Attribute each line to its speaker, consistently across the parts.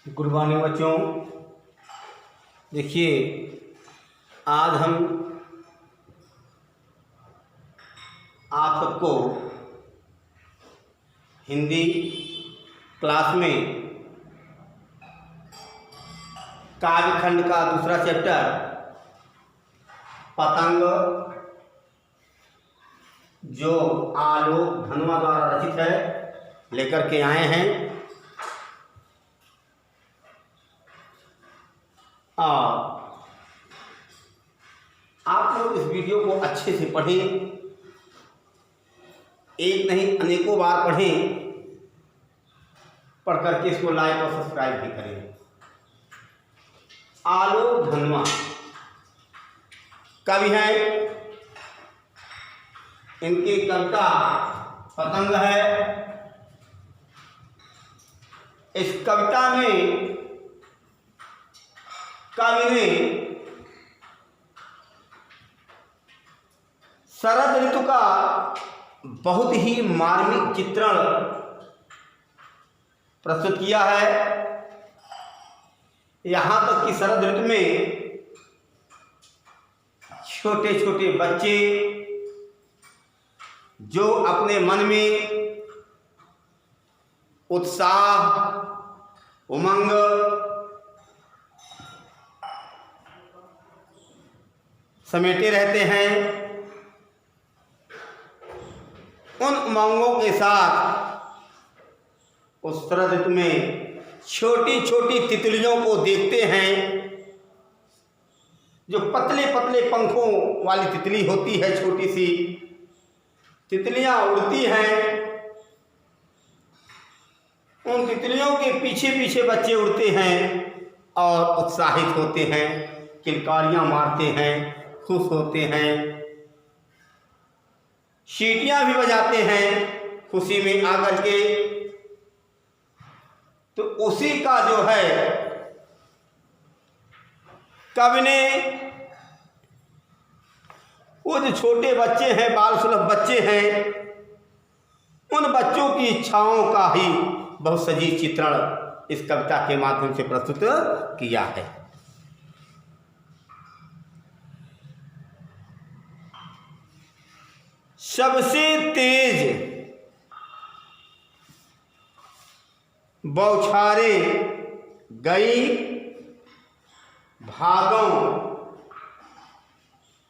Speaker 1: Good morning बच्चों। देखिए, आज हम आप सबको हिंदी क्लास में काव्यखंड का दूसरा चैप्टर पतंग, जो आलोक धनुआ द्वारा रचित है, लेकर के आए हैं। और आप लोग इस वीडियो को अच्छे से पढ़ें, एक नहीं अनेकों बार पढ़ें, पढ़ करके इसको लाइक और सब्सक्राइब भी करें। आलोक धनुआ कवि हैं, इनकी कविता पतंग है। इस कविता में कवि ने शरद ऋतु का बहुत ही मार्मिक चित्रण प्रस्तुत किया है। यहाँ तक कि शरद ऋतु में छोटे छोटे बच्चे जो अपने मन में उत्साह, उमंग, समेटे रहते हैं, उन उमंगों के साथ उस शरद ऋतु में छोटी छोटी तितलियों को देखते हैं। जो पतले पतले पंखों वाली तितली होती है, छोटी सी तितलियां उड़ती हैं, उन तितलियों के पीछे पीछे बच्चे उड़ते हैं और उत्साहित होते हैं, किलकारियां मारते हैं, खुश होते हैं, सीटियां भी बजाते हैं खुशी में आकर के। तो उसी का जो है कवि ने वो जो छोटे बच्चे हैं, बाल सुलभ बच्चे हैं, उन बच्चों की इच्छाओं का ही बहुत सजीव चित्रण इस कविता के माध्यम से प्रस्तुत किया है। सबसे तेज बौछारे गई, भादों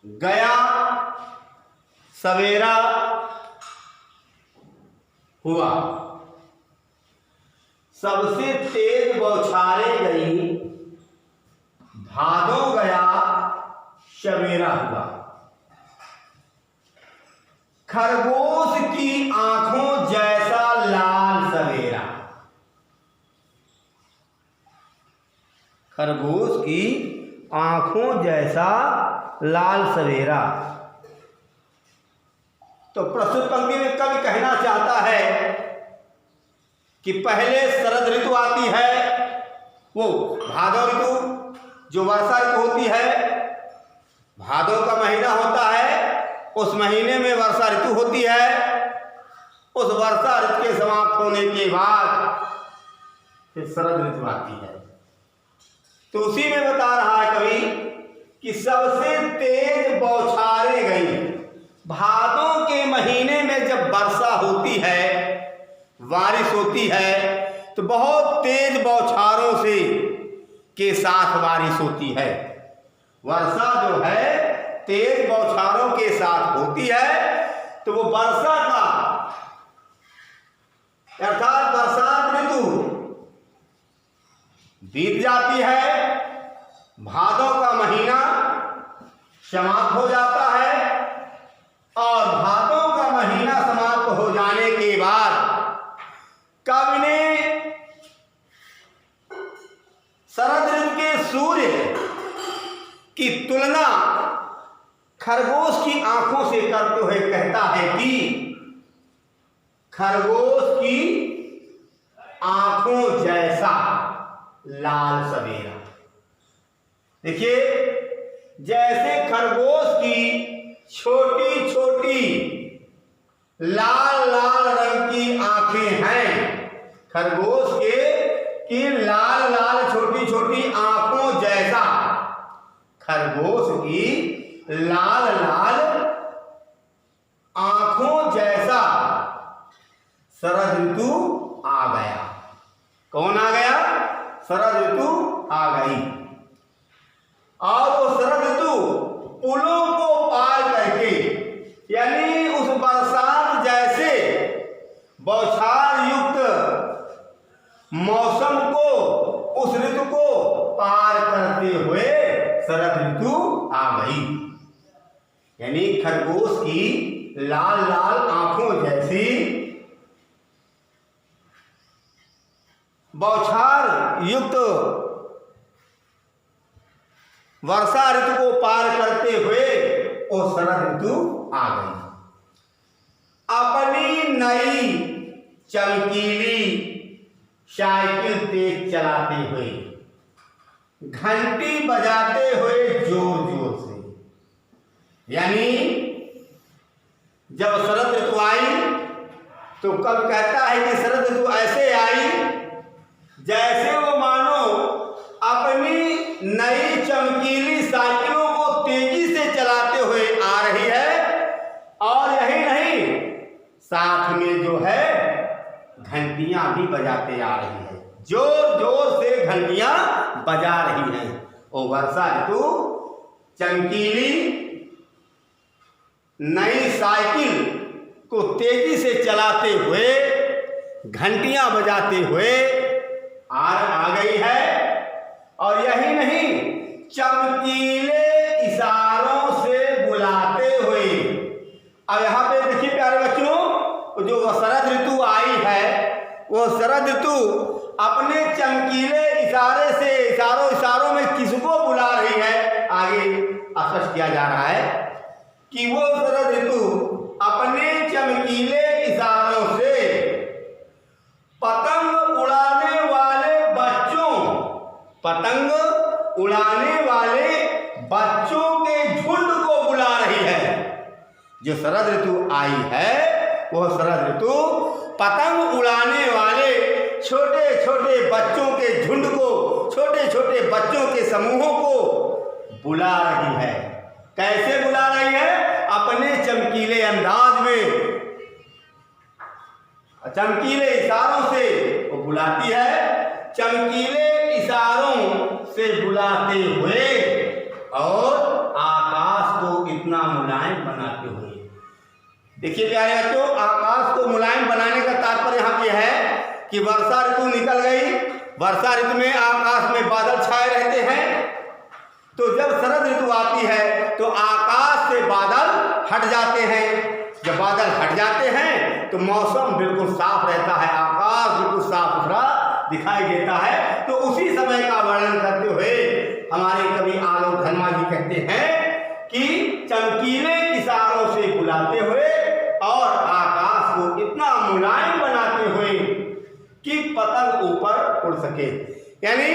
Speaker 1: गया सवेरा हुआ। सबसे तेज बौछारे गई, भादों गया सवेरा हुआ। खरगोश की आंखों जैसा लाल सवेरा, खरगोश की आंखों जैसा लाल सवेरा। तो प्रस्तुत पंक्ति में कवि कहना चाहता है कि पहले शरद ऋतु आती है, वो भादो ऋतु जो वर्षा ऋतु होती है, भादो का महीना होता है, उस महीने में वर्षा ऋतु होती है। उस वर्षा ऋतु के समाप्त होने के बाद फिर शरद ऋतु आती है। तो उसी में बता रहा है कवि कि सबसे तेज बौछारे गई। भादों के महीने में जब वर्षा होती है, बारिश होती है, तो बहुत तेज बौछारों से के साथ बारिश होती है। वर्षा जो है तेज बौछारों के साथ होती है। तो वो वर्षा का अर्थात बरसात ऋतु बीत जाती है, भादों का महीना समाप्त हो जाता है, और भादों का महीना समाप्त हो जाने के बाद कवि ने शरद ऋतु के सूर्य की तुलना खरगोश की आंखों से करते हुए कहता है कि खरगोश की आंखों जैसा लाल सवेरा। देखिए, जैसे खरगोश की छोटी छोटी लाल लाल रंग की आंखें हैं, खरगोश के कि लाल लाल छोटी छोटी आंखों जैसा, खरगोश की लाल लाल आंखों जैसा शरद ऋतु आ गया। कौन आ गया? शरद ऋतु आ गई। और वो शरद ऋतु पुलों को पार करके, यानी उस बरसात जैसे बौछार युक्त मौसम को, उस ऋतु को पार करते हुए शरद ऋतु आ गई। यानी खरगोश की लाल लाल आंखों जैसी बौछार युक्त वर्षा ऋतु को पार करते हुए वो शरद ऋतु आ गई। अपनी नई चमकीली साइकिल तेज चलाते हुए, घंटी बजाते हुए जोर जोर से, यानी जब शरद ऋतु आई तो कब कहता है कि शरद ऋतु ऐसे आई जैसे वो मानो अपनी नई चमकीली साइकिलों को तेजी से चलाते हुए आ रही है। और यही नहीं, साथ में जो है घंटियां भी बजाते आ रही है, जोर जोर से घंटियां बजा रही हैं। वो वर्षा ऋतु चमकीली नई साइकिल को तेजी से चलाते हुए, घंटियां बजाते हुए आ गई है। और यही नहीं, चमकीले इशारों से बुलाते हुए। अब यहाँ पे देखिए प्यारे बच्चों, जो वह शरद ऋतु आई है, वो शरद ऋतु अपने चमकीले इशारे से, इशारों में किसको बुला रही है, आगे स्पष्ट किया जा रहा है कि वो शरद ऋतु अपने चमकीले इशारों से पतंग उड़ाने वाले बच्चों, पतंग उड़ाने वाले बच्चों के झुंड को बुला रही है। जो शरद ऋतु आई है, वो शरद ऋतु पतंग उड़ाने वाले छोटे छोटे बच्चों के झुंड को, छोटे छोटे बच्चों के समूहों को बुला रही है। कैसे बुला रही है? अपने चमकीले अंदाज में, चमकीले इशारों से वो बुलाती है। चमकीले इशारों से बुलाते हुए और आकाश को इतना मुलायम बनाते हुए। देखिए प्यारे बच्चों, आकाश को मुलायम बनाने का तात्पर्य यहाँ पे है कि वर्षा ऋतु निकल गई। वर्षा ऋतु में आकाश में बादल छाए रहते हैं, तो जब शरद ऋतु आती है तो आकाश से बादल हट जाते हैं। जब बादल हट जाते हैं तो मौसम बिल्कुल साफ रहता है, आकाश बिल्कुल साफ सुथरा दिखाई देता है। तो उसी समय का वर्णन करते हुए हमारे कवि आलोक धर्मा जी कहते हैं कि चमकीले इशारों से बुलाते हुए और आकाश को इतना मुलायम बनाते हुए कि पतंग ऊपर उड़ सके। यानी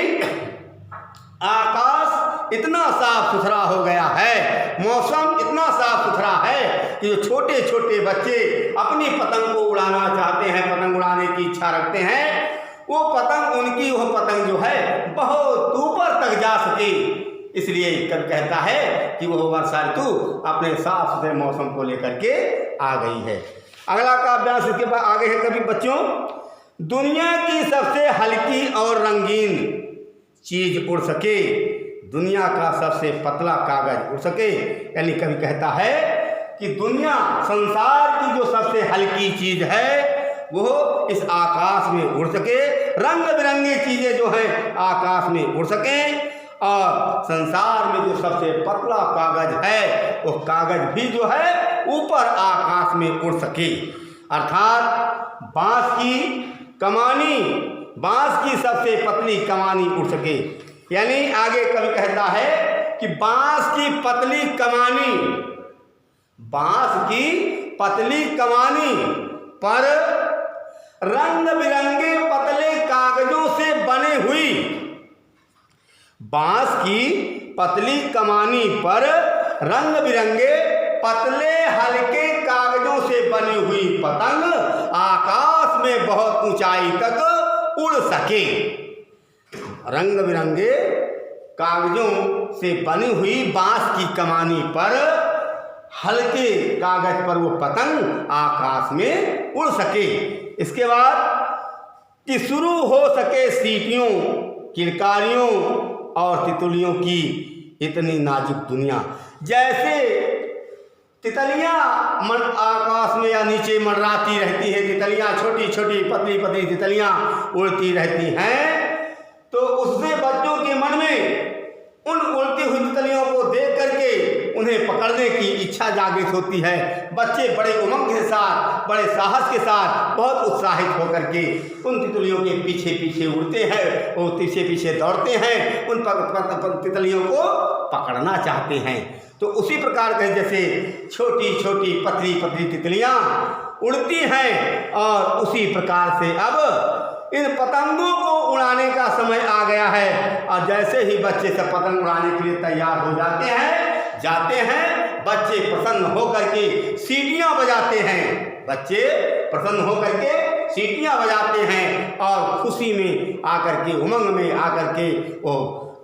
Speaker 1: आकाश इतना साफ सुथरा हो गया है, मौसम इतना साफ सुथरा है कि जो छोटे छोटे बच्चे अपनी पतंग को उड़ाना चाहते हैं, पतंग उड़ाने की इच्छा रखते हैं, वो पतंग, उनकी वो पतंग जो है बहुत ऊपर तक जा सके। इसलिए कवि कहता है कि वो वर्षा ऋतु अपने साफ सुथरे मौसम को लेकर के आ गई है। अगला का अभ्यास इसके बाद आगे है कवि बच्चों, दुनिया की सबसे हल्की और रंगीन चीज उड़ सके, दुनिया का सबसे पतला कागज उड़ सके। यानी कवि कहता है कि दुनिया, संसार की जो सबसे हल्की चीज है वो इस आकाश में उड़ सके, रंग बिरंगी चीजें जो हैं आकाश में उड़ सकें, और संसार में जो सबसे पतला कागज है वो कागज भी जो है ऊपर आकाश में उड़ सके। अर्थात बांस की कमानी, बांस की सबसे पतली कमानी उड़ सके। यानी आगे कवि कहता है कि बांस की पतली कमानी, बांस की पतली कमानी पर रंग बिरंगे पतले कागजों से बने हुई, बांस की पतली कमानी पर रंग बिरंगे पतले हल्के कागजों से बनी हुई पतंग आकाश में बहुत ऊंचाई तक उड़ सके। रंग बिरंगे कागजों से बनी हुई बांस की कमानी पर हल्के कागज पर वो पतंग आकाश में उड़ सके। इसके बाद कि शुरू हो सके सीटियों, किलकारियों और तितलियों की इतनी नाजुक दुनिया। जैसे तितलियां आकाश में या नीचे मंडराती रहती है, तितलियां छोटी छोटी पतली पतली तितलियां उड़ती रहती हैं, तो उससे बच्चों के मन में उन उड़ती हुई तितलियों को देख करके उन्हें पकड़ने की इच्छा जागृत होती है। बच्चे बड़े उमंग के साथ, बड़े साहस के साथ, बहुत उत्साहित होकर के उन तितलियों के पीछे पीछे उड़ते हैं और पीछे पीछे दौड़ते हैं, उन तितलियों को पकड़ना चाहते हैं। तो उसी प्रकार के जैसे छोटी छोटी पतली पतली तितलियां उड़ती हैं, और उसी प्रकार से अब इन पतंगों को उड़ाने का समय आ गया है। और जैसे ही बच्चे सब पतंग उड़ाने के लिए तैयार हो जाते हैं, बच्चे प्रसन्न होकर के सीटियां बजाते हैं, बच्चे प्रसन्न होकर के सीटियां बजाते हैं और खुशी में आकर के, उमंग में आकर के वो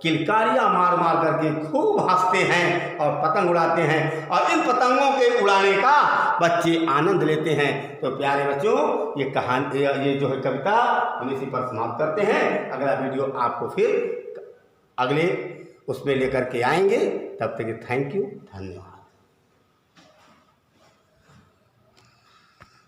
Speaker 1: किलकारियां मार मार करके खूब हंसते हैं और पतंग उड़ाते हैं, और इन पतंगों के उड़ाने का बच्चे आनंद लेते हैं। तो प्यारे बच्चों, ये कहानी, ये जो है कविता हम इसी पर समाप्त करते हैं। अगला वीडियो आपको फिर अगले उसमें लेकर के आएंगे। तब तक थैंक यू, धन्यवाद।